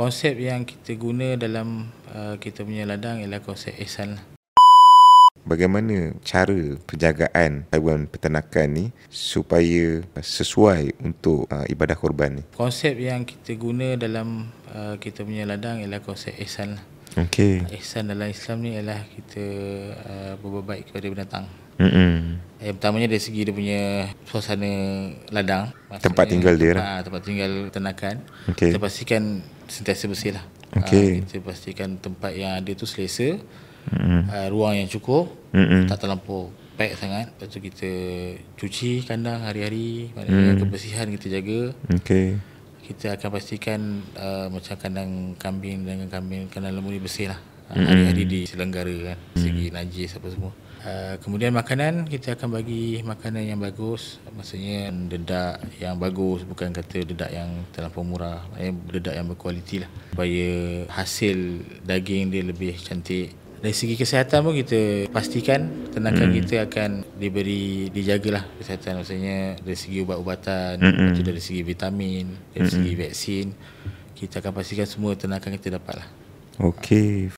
Konsep yang kita guna dalam kita punya ladang ialah konsep ihsan lah. Bagaimana cara penjagaan haiwan peternakan ni supaya sesuai untuk ibadah korban ni? Konsep yang kita guna dalam kita punya ladang ialah konsep ihsan lah. Okey. Ihsan dalam Islam ni ialah kita berbuat baik kepada binatang. Yang pertamanya dari segi dia punya suasana ladang, tempat tinggal dia lah. Tempat tinggal ternakan. Okay. Kita pastikan sentiasa bersih lah. Okay. Kita pastikan tempat yang ada tu selesa, ruang yang cukup, tak terlampau pack sangat. Lepas tu kita cuci kandang hari-hari, maknanya kebersihan kita jaga. Okay. Kita akan pastikan macam kandang kambing dengan kandang lembu ni bersih lah. Hari-hari diselenggara kan, segi najis apa semua. Kemudian makanan, kita akan bagi makanan yang bagus. Maksudnya dedak yang bagus, bukan kata dedak yang terlampau murah. Maksudnya dedak yang berkualiti lah, supaya hasil daging dia lebih cantik. Dari segi kesihatan pun kita pastikan ternakan kita akan dijagalah kesihatan. Maksudnya dari segi ubat-ubatan, dari segi vitamin, dari segi vaksin, kita akan pastikan semua ternakan kita dapat lah. Okey.